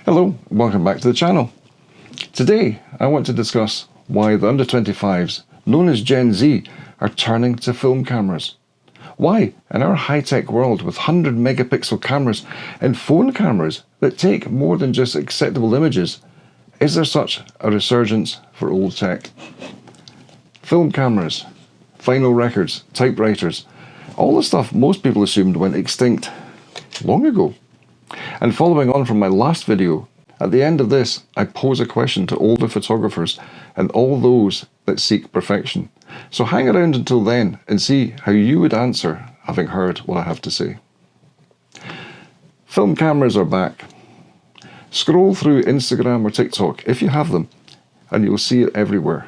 Hello, welcome back to the channel. Today I want to discuss why the under 25s, known as Gen Z, are turning to film cameras. Why, in our high-tech world with 100 megapixel cameras and phone cameras that take more than just acceptable images, is there such a resurgence for old tech? Film cameras, vinyl records, typewriters, all the stuff most people assumed went extinct long ago. And following on from my last video, at the end of this, I pose a question to older photographers and all those that seek perfection. So hang around until then and see how you would answer having heard what I have to say. Film cameras are back. Scroll through Instagram or TikTok if you have them, and you'll see it everywhere.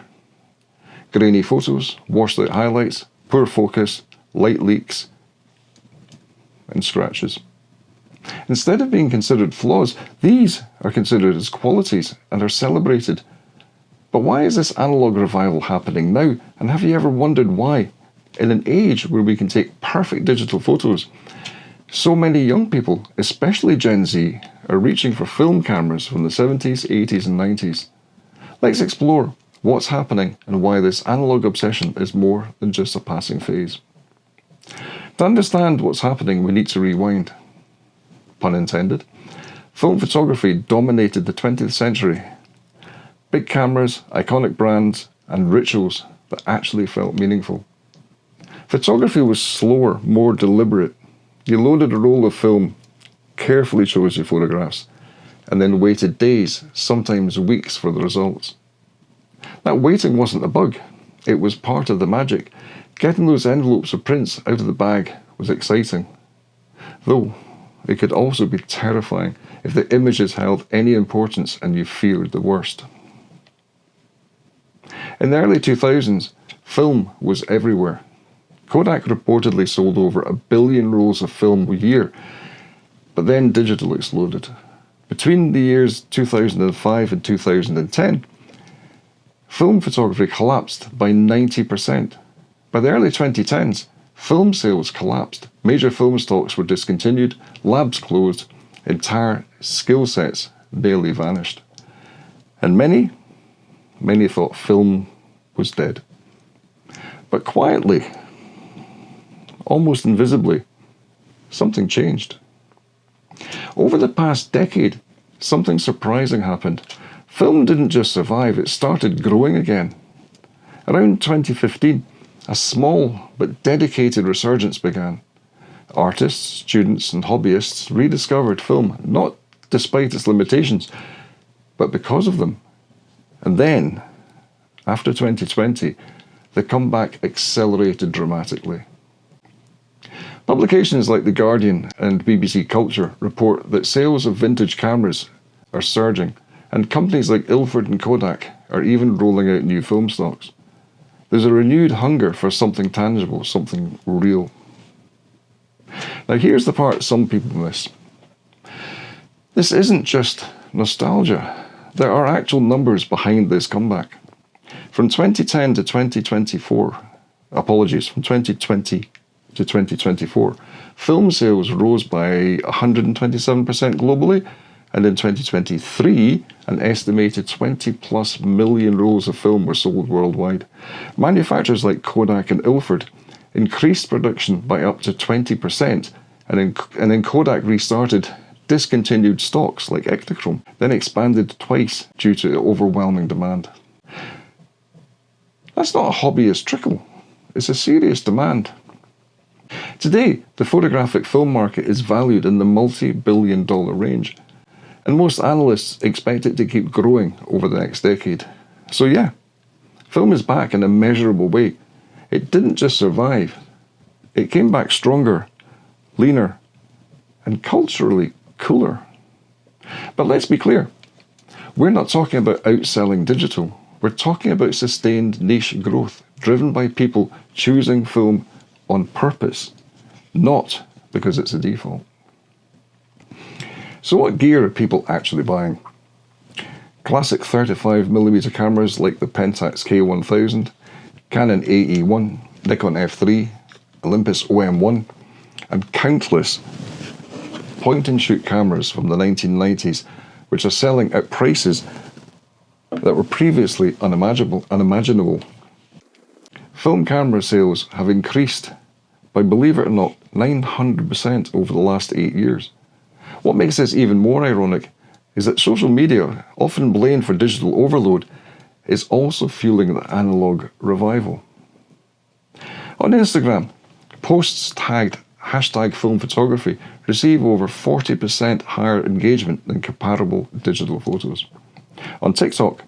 Grainy photos, washed out highlights, poor focus, light leaks, and scratches. Instead of being considered flaws, these are considered as qualities and are celebrated. But why is this analogue revival happening now? And have you ever wondered why, in an age where we can take perfect digital photos, so many young people, especially Gen Z, are reaching for film cameras from the 70s, 80s and 90s? Let's explore what's happening and why this analogue obsession is more than just a passing phase. To understand what's happening, we need to rewind. Pun intended. Film photography dominated the 20th century. Big cameras, iconic brands, and rituals that actually felt meaningful. Photography was slower, more deliberate. You loaded a roll of film, carefully chose your photographs, and then waited days, sometimes weeks, for the results. That waiting wasn't a bug. It was part of the magic. Getting those envelopes of prints out of the bag was exciting. Though, it could also be terrifying if the images held any importance and you feared the worst. In the early 2000s, film was everywhere. Kodak reportedly sold over 1 billion rolls of film a year, but then digital exploded. Between the years 2005 and 2010, film photography collapsed by 90%. By the early 2010s, film sales collapsed, major film stocks were discontinued, labs closed, entire skill sets nearly vanished. And many thought film was dead. But quietly, almost invisibly, something changed. Over the past decade, something surprising happened. Film didn't just survive, it started growing again. Around 2015, a small but dedicated resurgence began. Artists, students and hobbyists rediscovered film, not despite its limitations, but because of them. And then, after 2020, the comeback accelerated dramatically. Publications like The Guardian and BBC Culture report that sales of vintage cameras are surging, and companies like Ilford and Kodak are even rolling out new film stocks. There's a renewed hunger for something tangible, something real. Now here's the part some people miss. This isn't just nostalgia. There are actual numbers behind this comeback. From 2010 to 2024, from 2020 to 2024, film sales rose by 127% globally, and in 2023, an estimated 20+ million rolls of film were sold worldwide. Manufacturers like Kodak and Ilford increased production by up to 20%, and then Kodak restarted discontinued stocks like Ektachrome, then expanded twice due to overwhelming demand. That's not a hobbyist trickle, it's a serious demand. Today, the photographic film market is valued in the multi-billion-dollar range, and most analysts expect it to keep growing over the next decade. So yeah, film is back in a measurable way. It didn't just survive, it came back stronger, leaner, and culturally cooler. But let's be clear, we're not talking about outselling digital. We're talking about sustained niche growth, driven by people choosing film on purpose, not because it's a default. So what gear are people actually buying? Classic 35mm cameras like the Pentax K1000, Canon AE1, Nikon F3, Olympus OM1, and countless point-and-shoot cameras from the 1990s which are selling at prices that were previously unimaginable. Film camera sales have increased by, believe it or not, 900% over the last 8 years. What makes this even more ironic is that social media, often blamed for digital overload, is also fueling the analogue revival. On Instagram, posts tagged #film photography receive over 40% higher engagement than comparable digital photos. On TikTok,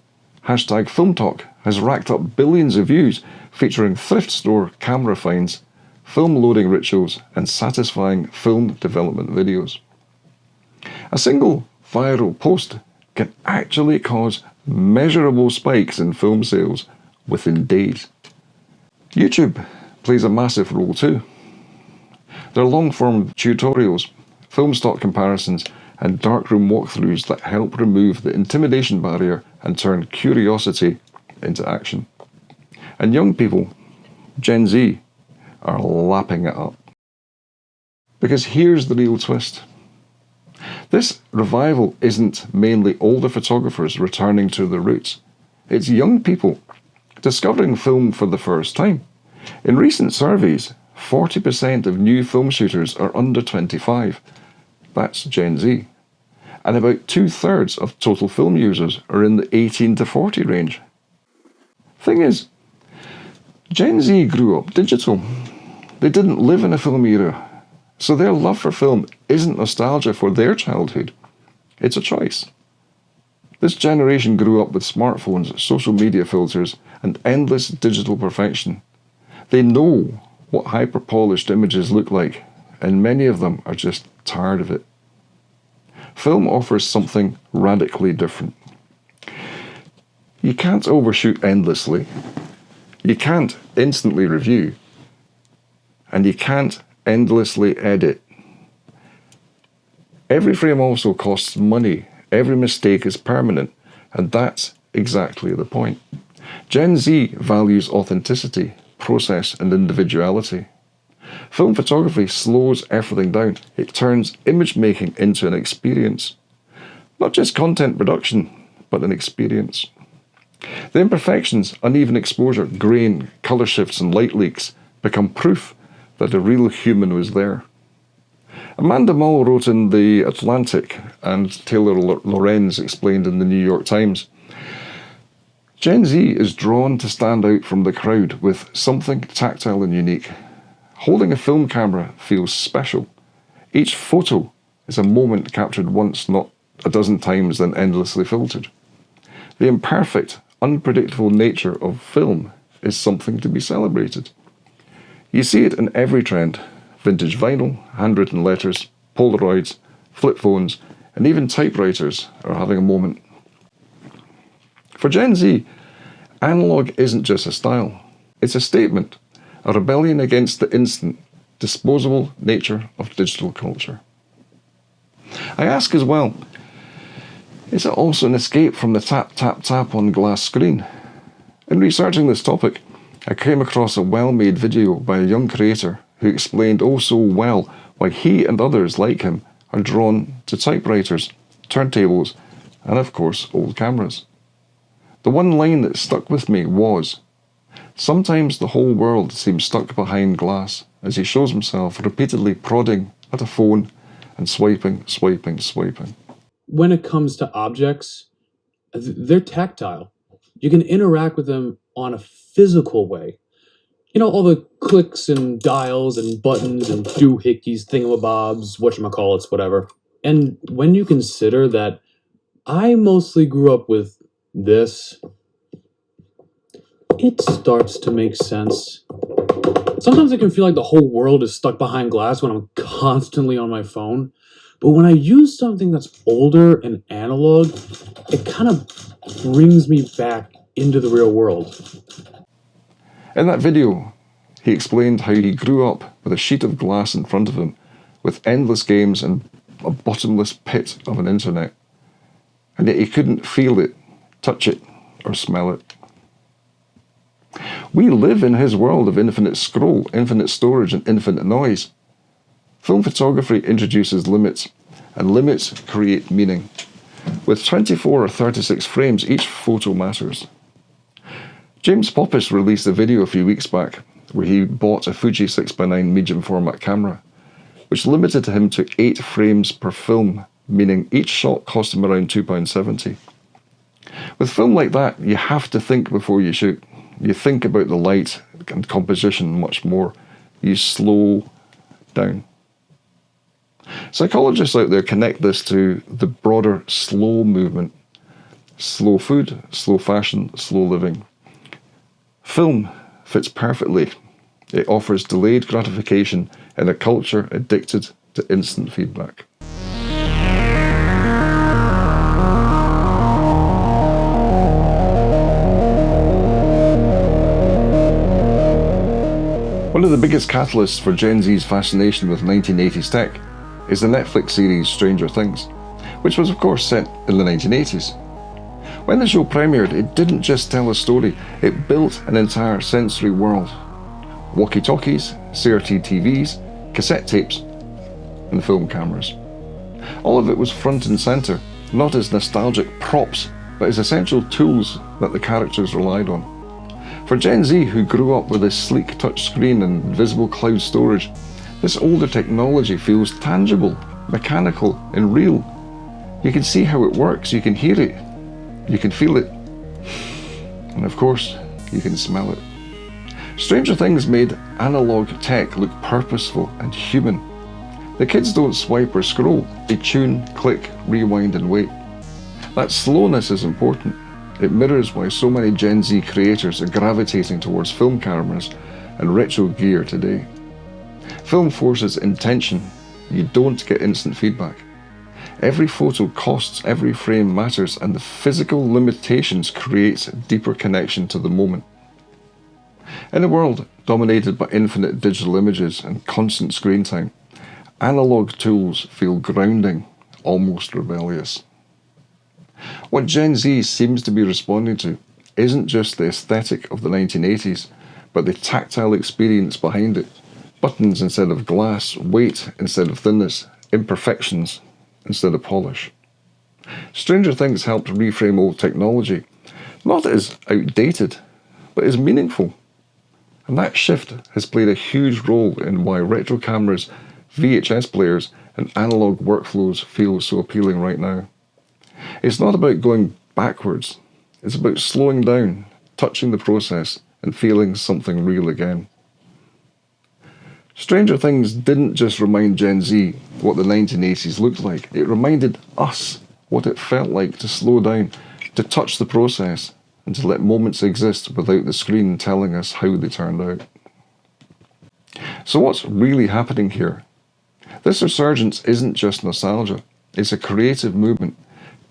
#film talk has racked up billions of views, featuring thrift store camera finds, film loading rituals, and satisfying film development videos. A single viral post can actually cause measurable spikes in film sales within days. YouTube plays a massive role too. There are long-form tutorials, film stock comparisons, and darkroom walkthroughs that help remove the intimidation barrier and turn curiosity into action. And young people, Gen Z, are lapping it up. Because here's the real twist. This revival isn't mainly older photographers returning to their roots. It's young people discovering film for the first time. In recent surveys, 40% of new film shooters are under 25. That's Gen Z. And about 2/3 of total film users are in the 18 to 40 range. Thing is, Gen Z grew up digital. They didn't live in a film era, so their love for film isn't nostalgia for their childhood. It's a choice. This generation grew up with smartphones, social media filters, and endless digital perfection. They know what hyper-polished images look like, and many of them are just tired of it. Film offers something radically different. You can't overshoot endlessly. You can't instantly review. And you can't endlessly edit. Every frame also costs money. Every mistake is permanent. And that's exactly the point. Gen Z values authenticity, process, and individuality. Film photography slows everything down. It turns image making into an experience. Not just content production, but an experience. The imperfections, uneven exposure, grain, colour shifts, and light leaks become proof that a real human was there. Amanda Mull wrote in The Atlantic, and Taylor Lorenz explained in the New York Times, Gen Z is drawn to stand out from the crowd with something tactile and unique. Holding a film camera feels special. Each photo is a moment captured once, not a dozen times, then endlessly filtered. The imperfect, unpredictable nature of film is something to be celebrated. You see it in every trend: vintage vinyl, handwritten letters, Polaroids, flip phones, and even typewriters are having a moment. For Gen Z, analogue isn't just a style, it's a statement, a rebellion against the instant, disposable nature of digital culture. I ask as well, is it also an escape from the tap, tap, tap on glass screen? In researching this topic, I came across a well-made video by a young creator who explained oh so well why he and others like him are drawn to typewriters, turntables, and of course old cameras. The one line that stuck with me was, sometimes the whole world seems stuck behind glass as he shows himself repeatedly prodding at a phone and swiping, swiping, swiping. When it comes to objects, they're tactile. You can interact with them on a physical way. You know, all the clicks and dials and buttons and doohickeys, thingamabobs, whatchamacallits, whatever. And when you consider that I mostly grew up with this, it starts to make sense. Sometimes it can feel like the whole world is stuck behind glass when I'm constantly on my phone. But when I use something that's older and analog, it kind of brings me back into the real world. In that video, he explained how he grew up with a sheet of glass in front of him, with endless games and a bottomless pit of an internet. And yet he couldn't feel it, touch it, or smell it. We live in his world of infinite scroll, infinite storage, and infinite noise. Film photography introduces limits, and limits create meaning. With 24 or 36 frames, each photo matters. James Poppis released a video a few weeks back where he bought a Fuji 6x9 medium format camera, which limited him to 8 frames per film, meaning each shot cost him around £2.70. With film like that, you have to think before you shoot. You think about the light and composition much more. You slow down. Psychologists out there connect this to the broader slow movement. Slow food, slow fashion, slow living. Film fits perfectly. It offers delayed gratification in a culture addicted to instant feedback. One of the biggest catalysts for Gen Z's fascination with 1980s tech is the Netflix series Stranger Things, which was of course set in the 1980s. When the show premiered, it didn't just tell a story, it built an entire sensory world. Walkie-talkies, CRT TVs, cassette tapes, and film cameras. All of it was front and centre, not as nostalgic props, but as essential tools that the characters relied on. For Gen Z, who grew up with a sleek touchscreen and visible cloud storage, this older technology feels tangible, mechanical, and real. You can see how it works, you can hear it, you can feel it, and of course, you can smell it. Stranger Things made analogue tech look purposeful and human. The kids don't swipe or scroll, they tune, click, rewind, and wait. That slowness is important. It mirrors why so many Gen Z creators are gravitating towards film cameras and retro gear today. Film forces intention. You don't get instant feedback. Every photo costs, every frame matters, and the physical limitations create a deeper connection to the moment. In a world dominated by infinite digital images and constant screen time, analog tools feel grounding, almost rebellious. What Gen Z seems to be responding to isn't just the aesthetic of the 1980s, but the tactile experience behind it. Buttons instead of glass, weight instead of thinness, imperfections instead of polish. Stranger Things helped reframe old technology, not as outdated, but as meaningful. And that shift has played a huge role in why retro cameras, VHS players, and analog workflows feel so appealing right now. It's not about going backwards, it's about slowing down, touching the process, and feeling something real again. Stranger Things didn't just remind Gen Z what the 1980s looked like, it reminded us what it felt like to slow down, to touch the process, and to let moments exist without the screen telling us how they turned out. So what's really happening here? This resurgence isn't just nostalgia, it's a creative movement.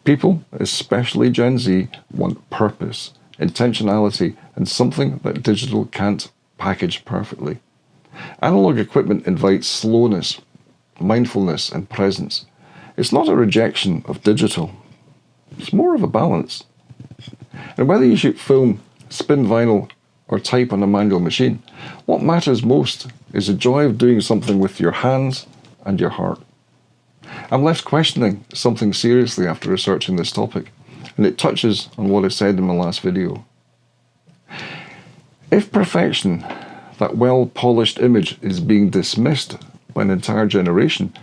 People, especially Gen Z, want purpose, intentionality, and something that digital can't package perfectly. Analog equipment invites slowness, mindfulness, and presence. It's not a rejection of digital, it's more of a balance. And whether you shoot film, spin vinyl, or type on a manual machine, what matters most is the joy of doing something with your hands and your heart. I'm left questioning something seriously after researching this topic, and it touches on what I said in my last video. If perfection, that well-polished image, is being dismissed by an entire generation,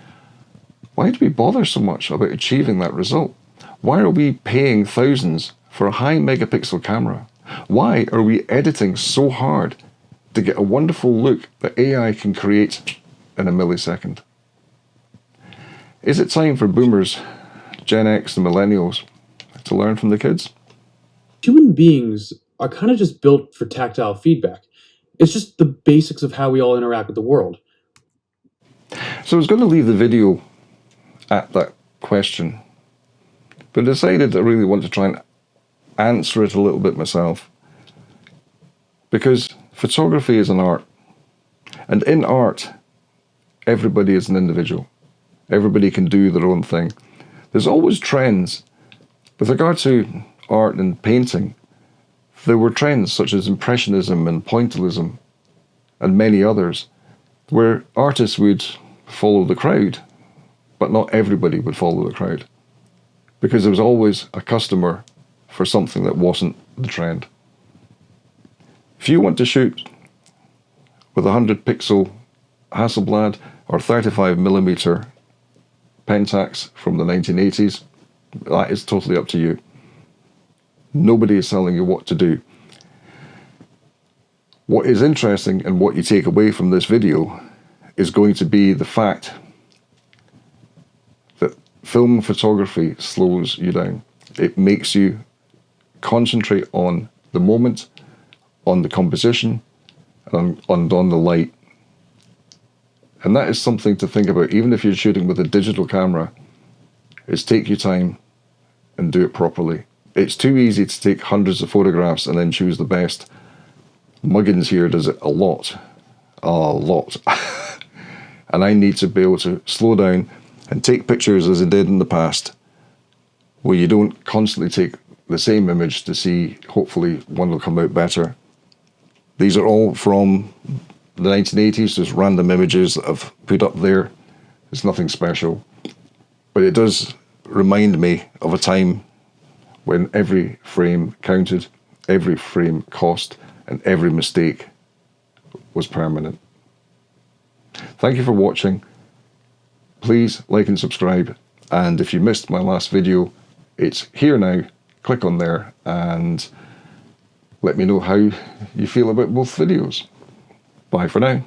why do we bother so much about achieving that result? Why are we paying thousands for a high-megapixel camera? Why are we editing so hard to get a wonderful look that AI can create in a millisecond? Is it time for boomers, Gen X and millennials to learn from the kids? Human beings are kind of just built for tactile feedback. It's just the basics of how we all interact with the world. So I was going to leave the video at that question, but decided I really want to try and answer it a little bit myself. Because photography is an art. And in art, everybody is an individual. Everybody can do their own thing. There's always trends. With regard to art and painting, there were trends such as Impressionism and Pointillism and many others, where artists would follow the crowd, but not everybody would follow the crowd. because there was always a customer for something that wasn't the trend. If you want to shoot with a 100-pixel Hasselblad or 35mm Pentax from the 1980s, that is totally up to you. Nobody is telling you what to do. What is interesting and what you take away from this video is going to be the fact that film photography slows you down. It makes you concentrate on the moment, on the composition, and on the light. And that is something to think about, even if you're shooting with a digital camera, is take your time and do it properly. It's too easy to take hundreds of photographs and then choose the best. Muggins here does it a lot. And I need to be able to slow down and take pictures as I did in the past, where you don't constantly take the same image to see, hopefully one will come out better. These are all from the 1980s, just random images that I've put up there. It's nothing special, but it does remind me of a time when every frame counted, every frame cost, and every mistake was permanent. Thank you for watching. Please like and subscribe, and if you missed my last video, it's here now. Click on there and let me know how you feel about both videos. Bye for now.